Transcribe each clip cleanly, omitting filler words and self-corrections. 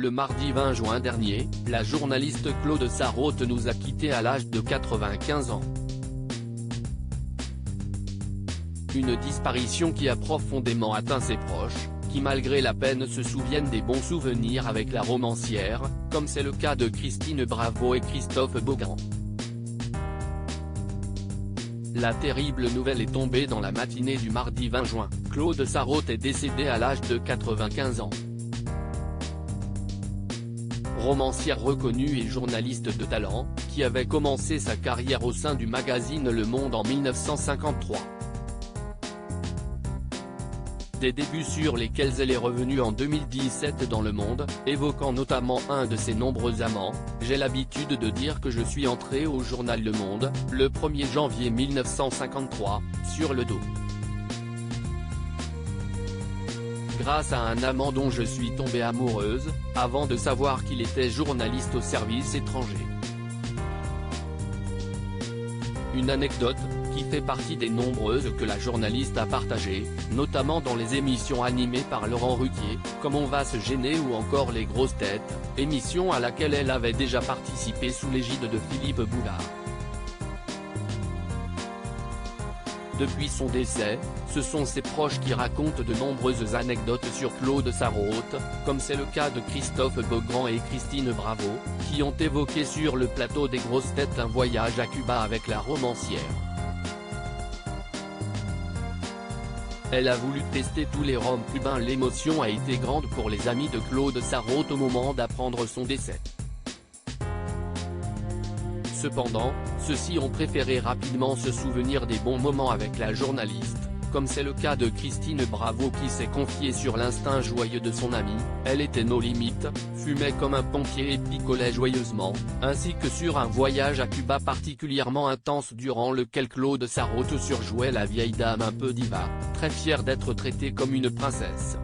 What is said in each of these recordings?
Le mardi 20 juin dernier, la journaliste Claude Sarraute nous a quittés à l'âge de 95 ans. Une disparition qui a profondément atteint ses proches, qui malgré la peine se souviennent des bons souvenirs avec la romancière, comme c'est le cas de Christine Bravo et Christophe Beaugrand. La terrible nouvelle est tombée dans la matinée du mardi 20 juin, Claude Sarraute est décédé à l'âge de 95 ans. Romancière reconnue et journaliste de talent, qui avait commencé sa carrière au sein du magazine Le Monde en 1953. Des débuts sur lesquels elle est revenue en 2017 dans Le Monde, évoquant notamment un de ses nombreux amants. « J'ai l'habitude de dire que je suis entrée au journal Le Monde, le 1er janvier 1953, sur le dos. Grâce à un amant dont je suis tombée amoureuse, avant de savoir qu'il était journaliste au service étranger. » Une anecdote, qui fait partie des nombreuses que la journaliste a partagées, notamment dans les émissions animées par Laurent Ruquier, comme On va se gêner ou encore Les grosses têtes, émission à laquelle elle avait déjà participé sous l'égide de Philippe Bouvard. Depuis son décès, ce sont ses proches qui racontent de nombreuses anecdotes sur Claude Sarraute, comme c'est le cas de Christophe Beaugrand et Christine Bravo, qui ont évoqué sur le plateau des grosses têtes un voyage à Cuba avec la romancière. Elle a voulu tester tous les rhums cubains. L'émotion a été grande pour les amis de Claude Sarraute au moment d'apprendre son décès. Cependant, ceux-ci ont préféré rapidement se souvenir des bons moments avec la journaliste, comme c'est le cas de Christine Bravo qui s'est confiée sur l'instinct joyeux de son amie. Elle était nos limites, fumait comme un pompier et picolait joyeusement, ainsi que sur un voyage à Cuba particulièrement intense durant lequel Claude Sarraute surjouait la vieille dame un peu diva, très fière d'être traitée comme une princesse.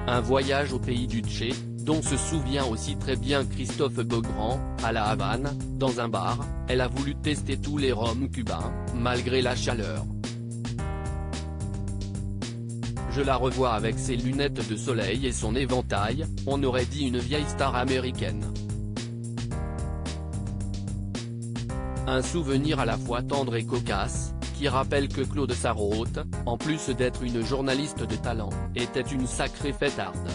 Un voyage au pays du Tché, dont se souvient aussi très bien Christophe Beaugrand, à La Havane, dans un bar, elle a voulu tester tous les rhums cubains, malgré la chaleur. Je la revois avec ses lunettes de soleil et son éventail, on aurait dit une vieille star américaine. Un souvenir à la fois tendre et cocasse, qui rappelle que Claude Sarraute, en plus d'être une journaliste de talent, était une sacrée fêtarde.